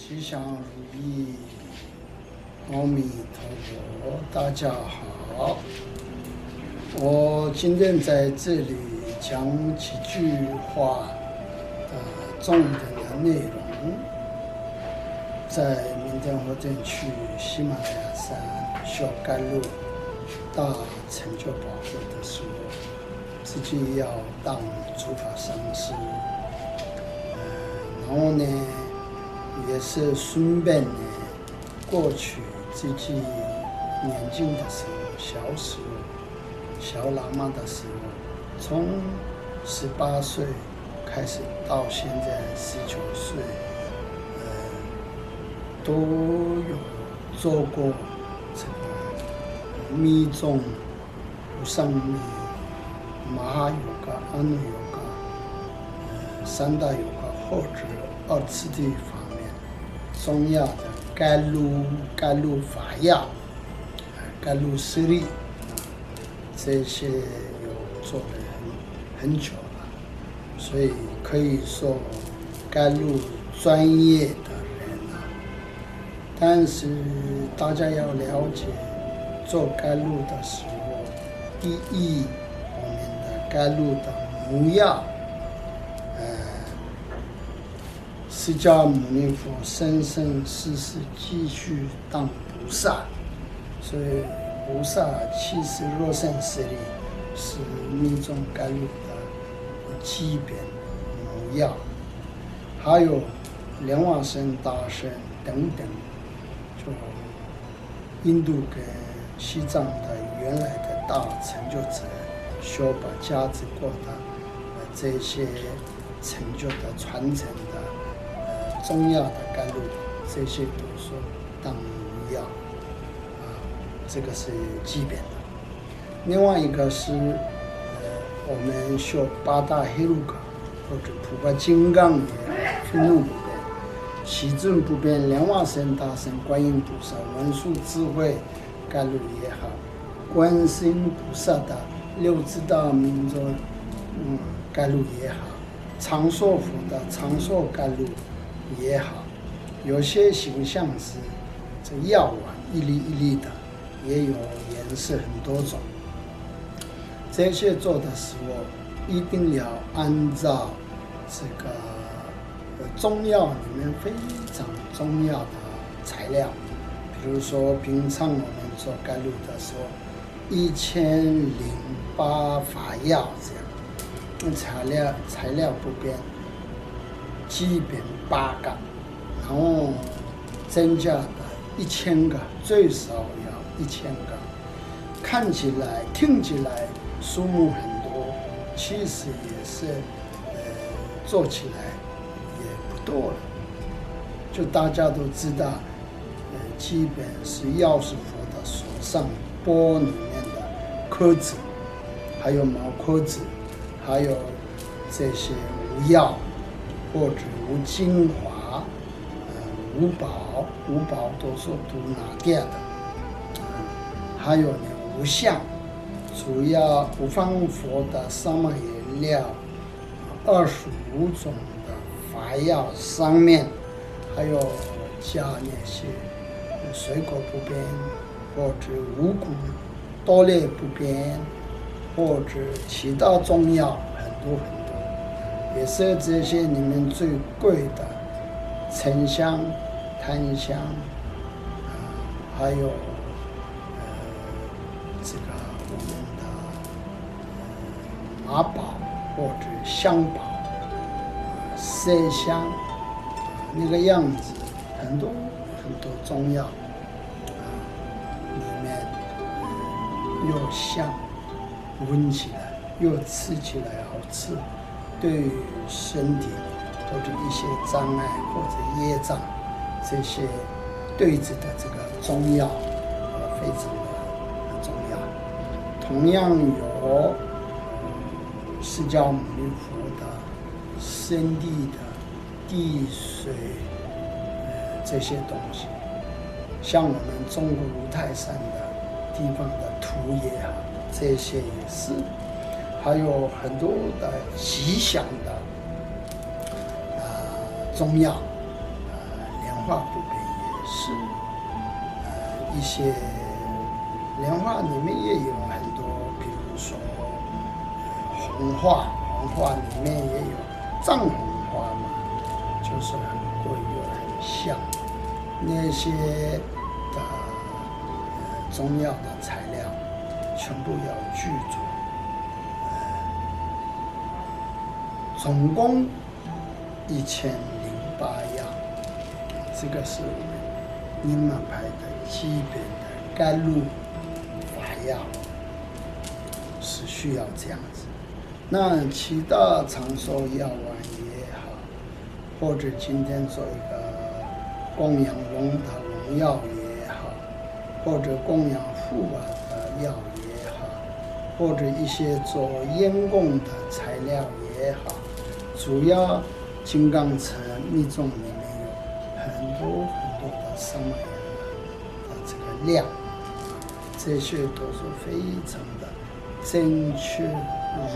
吉祥如意，阿弥陀佛，大家好。我今天在这里讲几句话的重点的内容。在明天火箭去喜马拉雅山修甘露大成就宝会的时候，自己要当诸法上师，然后呢，也是顺便呢，过去自己年轻的时候，小时候，小喇嘛的时候，从18岁开始到现在19岁，都有做过这个密宗、无上密、马哈yoga、阿耨yoga、三大yoga或者二次第法门重要的甘露法要、甘露势力，这些有做了很久了，所以可以说甘露专业的人啊。但是大家要了解，做甘露的时候，第一，我们的甘露的母药，释迦牟尼佛生生世世继续当菩萨，所以菩萨70若胜势力是密宗甘露的基本母药，还有莲花生、大圣等等，就印度跟西藏的原来的大成就者修把家子过的这些成就的传承的中药的甘露，这些都说当母药这个是基本的。另外一个是我们修8大黑路嘎或者普巴金刚也分路不变，喜正不变，莲花生、大圣、观音菩萨、文殊智慧甘露也好，观世音菩萨的六知道明咒甘露也好，长寿佛的长寿甘露也好，有些形象是这药丸一粒一粒的，也有颜色很多种。这些做的时候一定要按照这个中药里面非常重要的材料，比如说平常我们做甘露的时候1008法药这样，材料不变，基本8个，然后增加的1000个，最少要1000个。看起来、听起来数目很多，其实也是做起来也不多了。就大家都知道，基本是药师佛的手上钵里面的壳子，还有毛壳子，还有这些无药或者无精华，无宝都是都拿掉的，还有呢无相，主要无方佛的沙玛颜料25种的法药上面，还有加那些水果不变，或者五谷多类不变，或者其他中药很多，也是这些里面最贵的沉香、檀香，还有这个我们的马宝或者香宝、麝香那个样子，很多中药里面又香，闻起来又吃起来好吃，对于身体或者一些障碍或者业障这些对治的这个中药非常的重要。同样有释迦牟尼佛的生地的地水这些东西，像我们中国五台山的地方的土也好，这些也是，还有很多的吉祥的中药，莲花部分也是，一些莲花里面也有很多，比如说红花里面也有藏红花嘛，就是很贵又很香。那些的中药的材料全部要具足，总共1008样。这个是我们宁玛派的基本的甘露法药，是需要这样子。那其他长寿药丸也好，或者今天做一个供养龙的龙药也好，或者供养护法的药也好，或者一些做烟供的材料也好，主要金刚层密宗里面有很多的什么样的这个量，这些都是非常的正确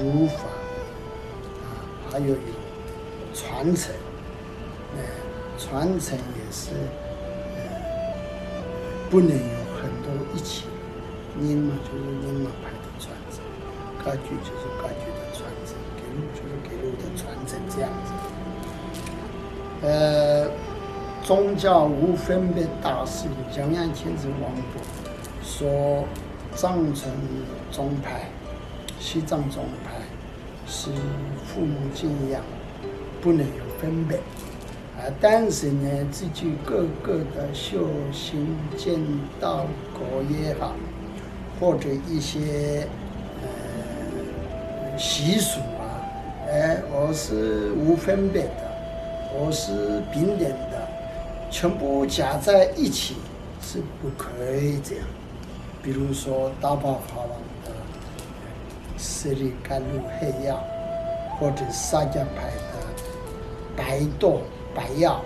如法，还有传承，传承也是不能有很多一起，宁玛就是宁玛派的传承，格局就是格局的传承，给路就是给路的传承，这样子。宗教无分别大师江洋天子王博说，藏传宗派、西藏宗派是父母敬仰，不能有分别。但是呢，自己各个的修行见道果也好，或者一些习俗啊，我是无分别的，我是平等的，全部加在一起是不可以这样。比如说大宝法王的斯里甘露黑药，或者萨迦派的白豆白药，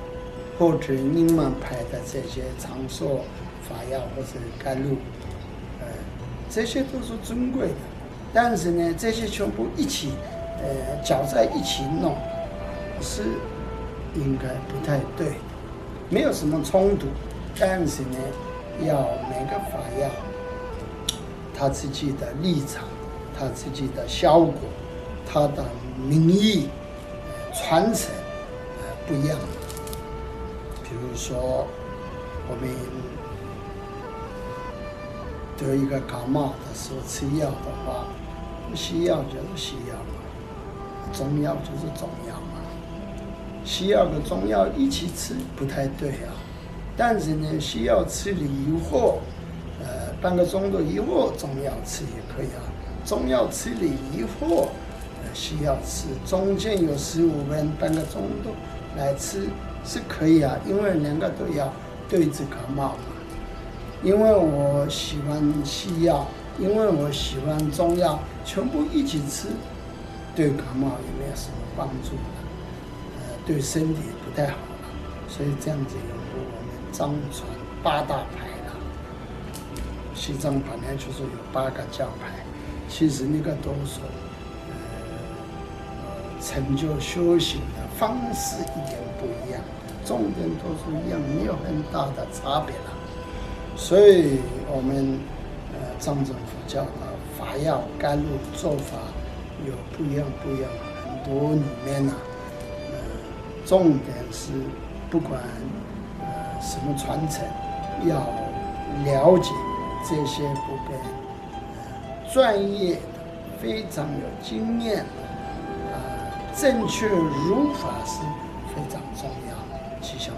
或者宁玛派的这些长寿法药或者甘露，这些都是尊贵的。但是呢，这些全部一起，搅在一起弄，是应该不太对，没有什么冲突。但是呢，要每个法药，他自己的立场，他自己的效果，他的名义，传承。不一样，比如说我们得一个感冒的时候吃药的话，西药就是西药嘛，中药就是中药嘛，西药和中药一起吃不太对啊。但是呢，西药吃了以后，半个钟头以后中药吃也可以啊，中药吃了以后，西药吃，中间有15分半个钟头来吃是可以啊，因为两个都要对治感冒嘛。因为我喜欢西药，因为我喜欢中药，全部一起吃，对感冒也没有什么帮助的，对身体也不太好了。所以这样子有我们藏传8大派了，西藏本来就是有8个教派，其实那个都是成就修行的方式一点不一样，重点都是一样，没有很大的差别了。所以我们藏传佛教的法药甘露做法有不一样，很多里面呢，重点是不管什么传承，要了解这些部分，专业的、非常有经验的。正确如法是非常重要，吉祥。